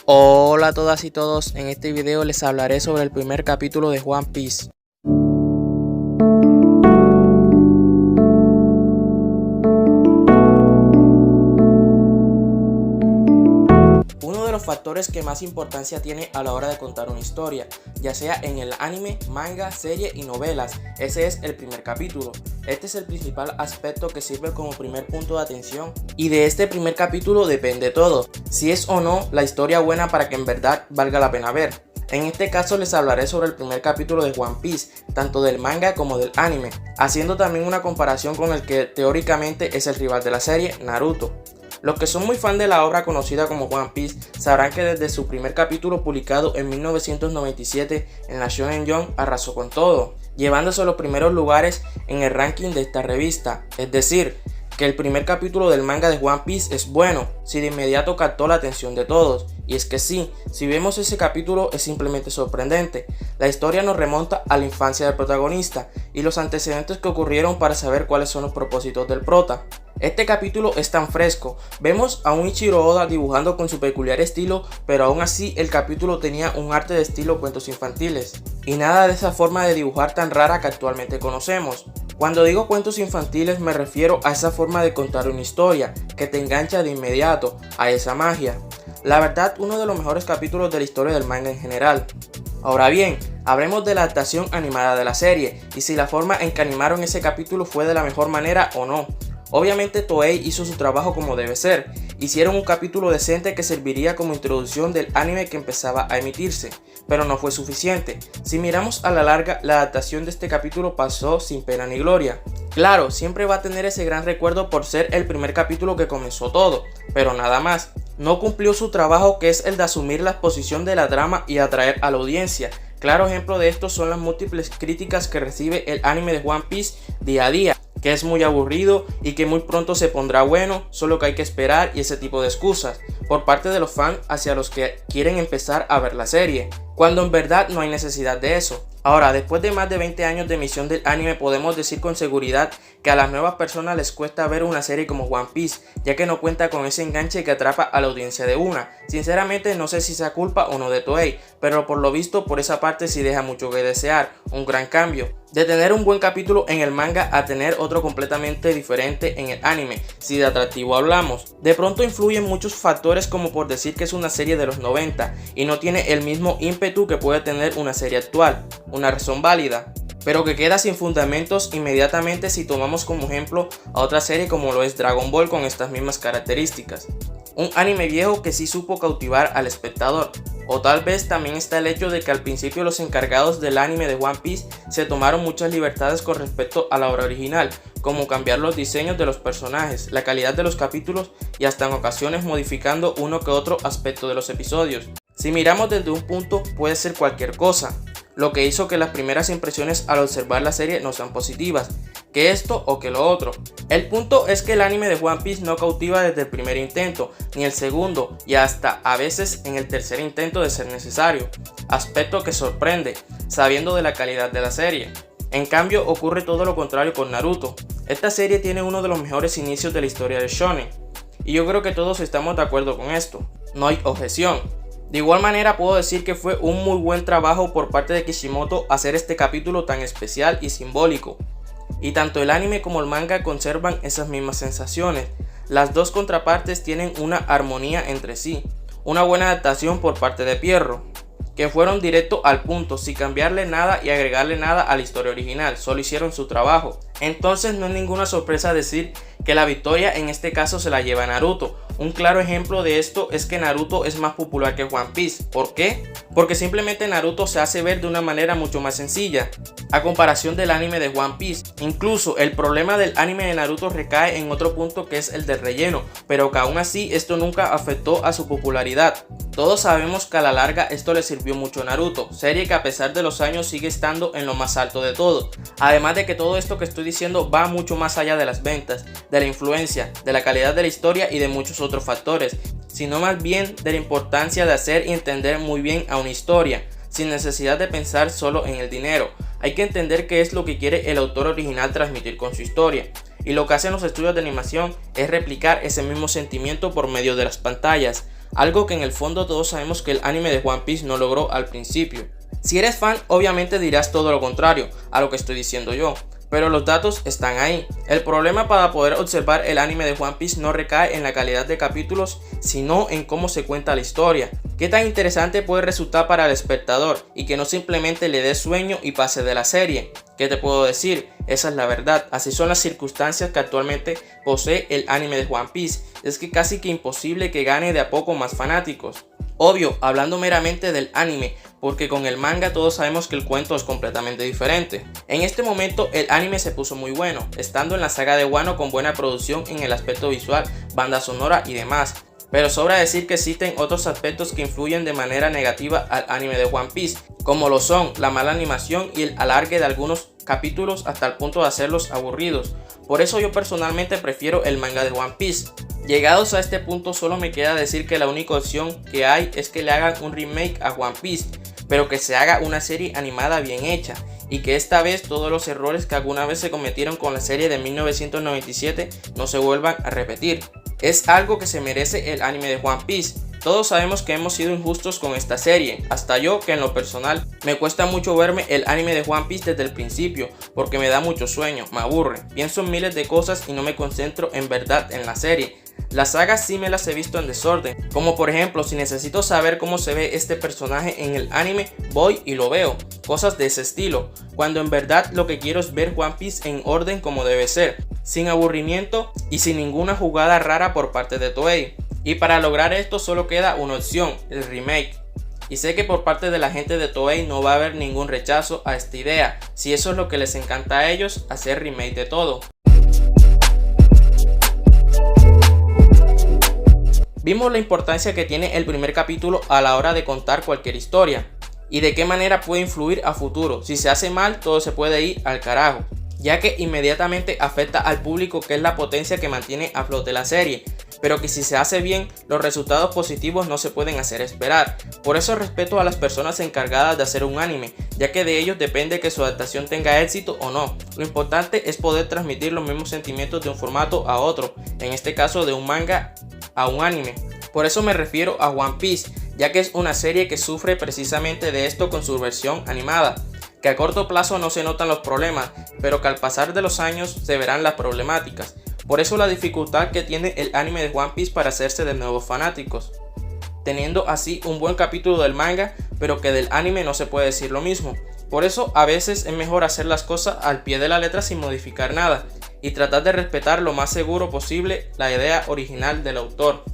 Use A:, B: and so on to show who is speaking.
A: Hola a todas y todos, en este video les hablaré sobre el primer capítulo de One Piece. Uno de los factores que más importancia tiene a la hora de contar una historia, ya sea en el anime, manga, serie y novelas, ese es el primer capítulo. Este es el principal aspecto que sirve como primer punto de atención y de este primer capítulo depende todo, si es o no la historia buena para que en verdad valga la pena ver. En este caso les hablaré sobre el primer capítulo de One Piece, tanto del manga como del anime, haciendo también una comparación con el que teóricamente es el rival de la serie, Naruto. Los que son muy fan de la obra conocida como One Piece sabrán que desde su primer capítulo publicado en 1997 en la Shonen Jump arrasó con todo, llevándose a los primeros lugares en el ranking de esta revista, es decir, que el primer capítulo del manga de One Piece es bueno, si de inmediato captó la atención de todos, y es que sí, si vemos ese capítulo es simplemente sorprendente. La historia nos remonta a la infancia del protagonista y los antecedentes que ocurrieron para saber cuáles son los propósitos del prota. Este capítulo es tan fresco, vemos a un Ichiro Oda dibujando con su peculiar estilo, pero aún así el capítulo tenía un arte de estilo cuentos infantiles, y nada de esa forma de dibujar tan rara que actualmente conocemos. Cuando digo cuentos infantiles me refiero a esa forma de contar una historia, que te engancha de inmediato, a esa magia. La verdad, uno de los mejores capítulos de la historia del manga en general. Ahora bien, hablemos de la adaptación animada de la serie, y si la forma en que animaron ese capítulo fue de la mejor manera o no. Obviamente Toei hizo su trabajo como debe ser, hicieron un capítulo decente que serviría como introducción del anime que empezaba a emitirse, pero no fue suficiente. Si miramos a la larga, la adaptación de este capítulo pasó sin pena ni gloria. Claro, siempre va a tener ese gran recuerdo por ser el primer capítulo que comenzó todo, pero nada más. No cumplió su trabajo, que es el de asumir la exposición de la trama y atraer a la audiencia. Claro ejemplo de esto son las múltiples críticas que recibe el anime de One Piece día a día, que es muy aburrido y que muy pronto se pondrá bueno, solo que hay que esperar y ese tipo de excusas, por parte de los fans hacia los que quieren empezar a ver la serie, cuando en verdad no hay necesidad de eso. Ahora, después de más de 20 años de emisión del anime, podemos decir con seguridad que a las nuevas personas les cuesta ver una serie como One Piece, ya que no cuenta con ese enganche que atrapa a la audiencia de una. Sinceramente no sé si sea culpa o no de Toei, pero por lo visto por esa parte sí deja mucho que desear, un gran cambio. De tener un buen capítulo en el manga a tener otro completamente diferente en el anime, si de atractivo hablamos. De pronto influyen muchos factores, como por decir que es una serie de los 90 y no tiene el mismo ímpetu que puede tener una serie actual, una razón válida, pero que queda sin fundamentos inmediatamente si tomamos como ejemplo a otra serie como lo es Dragon Ball con estas mismas características. Un anime viejo que sí supo cautivar al espectador. O tal vez también está el hecho de que al principio los encargados del anime de One Piece se tomaron muchas libertades con respecto a la obra original, como cambiar los diseños de los personajes, la calidad de los capítulos y hasta en ocasiones modificando uno que otro aspecto de los episodios. Si miramos desde un punto puede ser cualquier cosa, lo que hizo que las primeras impresiones al observar la serie no sean positivas, que esto o que lo otro. El punto es que el anime de One Piece no cautiva desde el primer intento, ni el segundo, y hasta a veces en el tercer intento de ser necesario, aspecto que sorprende, sabiendo de la calidad de la serie. En cambio ocurre todo lo contrario con Naruto. Esta serie tiene uno de los mejores inicios de la historia de Shonen, y yo creo que todos estamos de acuerdo con esto, no hay objeción. De igual manera puedo decir que fue un muy buen trabajo por parte de Kishimoto hacer este capítulo tan especial y simbólico. Y tanto el anime como el manga conservan esas mismas sensaciones. Las dos contrapartes tienen una armonía entre sí. Una buena adaptación por parte de Pierro, que fueron directo al punto, sin cambiarle nada y agregarle nada a la historia original, solo hicieron su trabajo. Entonces no es ninguna sorpresa decir que la victoria en este caso se la lleva Naruto. Un claro ejemplo de esto es que Naruto es más popular que One Piece. ¿Por qué? Porque simplemente Naruto se hace ver de una manera mucho más sencilla, a comparación del anime de One Piece. Incluso el problema del anime de Naruto recae en otro punto, que es el del relleno, pero que aún así esto nunca afectó a su popularidad. Todos sabemos que a la larga esto le sirvió mucho a Naruto, serie que a pesar de los años sigue estando en lo más alto de todo. Además de que todo esto que estoy diciendo va mucho más allá de las ventas, de la influencia, de la calidad de la historia y de muchos otros factores, sino más bien de la importancia de hacer y entender muy bien a una historia, sin necesidad de pensar solo en el dinero. Hay que entender qué es lo que quiere el autor original transmitir con su historia. Y lo que hacen los estudios de animación es replicar ese mismo sentimiento por medio de las pantallas. algo que en el fondo todos sabemos que el anime de One Piece no logró al principio. Si eres fan, obviamente dirás todo lo contrario a lo que estoy diciendo yo, pero los datos están ahí. El problema para poder observar el anime de One Piece no recae en la calidad de capítulos, sino en cómo se cuenta la historia. Qué tan interesante puede resultar para el espectador y que no simplemente le dé sueño y pase de la serie. ¿Qué te puedo decir? Esa es la verdad. Así son las circunstancias que actualmente posee el anime de One Piece. Es que casi que imposible que gane de a poco más fanáticos. Obvio, hablando meramente del anime, porque con el manga todos sabemos que el cuento es completamente diferente. En este momento el anime se puso muy bueno, estando en la saga de Wano con buena producción en el aspecto visual, banda sonora y demás. Pero sobra decir que existen otros aspectos que influyen de manera negativa al anime de One Piece, como lo son la mala animación y el alargue de algunos capítulos hasta el punto de hacerlos aburridos. Por eso yo personalmente prefiero el manga de One Piece. Llegados a este punto solo me queda decir que la única opción que hay es que le hagan un remake a One Piece, pero que se haga una serie animada bien hecha y que esta vez todos los errores que alguna vez se cometieron con la serie de 1997 no se vuelvan a repetir. Es algo que se merece el anime de One Piece. Todos sabemos que hemos sido injustos con esta serie, hasta yo que en lo personal me cuesta mucho verme el anime de One Piece desde el principio porque me da mucho sueño, me aburre, pienso en miles de cosas y no me concentro en verdad en la serie. Las sagas sí me las he visto en desorden, como por ejemplo si necesito saber cómo se ve este personaje en el anime, voy y lo veo, cosas de ese estilo, cuando en verdad lo que quiero es ver One Piece en orden como debe ser, sin aburrimiento y sin ninguna jugada rara por parte de Toei. Y para lograr esto solo queda una opción, el remake. Y sé que por parte de la gente de Toei no va a haber ningún rechazo a esta idea, si eso es lo que les encanta a ellos, hacer remake de todo. Vimos la importancia que tiene el primer capítulo a la hora de contar cualquier historia y de qué manera puede influir a futuro. Si se hace mal, todo se puede ir al carajo, ya que inmediatamente afecta al público, que es la potencia que mantiene a flote la serie, pero que si se hace bien, los resultados positivos no se pueden hacer esperar. Por eso respeto a las personas encargadas de hacer un anime, ya que de ellos depende que su adaptación tenga éxito o no. Lo importante es poder transmitir los mismos sentimientos de un formato a otro, en este caso de un manga a un anime. Por eso me refiero a One Piece, ya que es una serie que sufre precisamente de esto con su versión animada, que a corto plazo no se notan los problemas, pero que al pasar de los años se verán las problemáticas. Por eso la dificultad que tiene el anime de One Piece para hacerse de nuevos fanáticos, teniendo así un buen capítulo del manga, pero que del anime no se puede decir lo mismo. Por eso a veces es mejor hacer las cosas al pie de la letra sin modificar nada, y tratar de respetar lo más seguro posible la idea original del autor.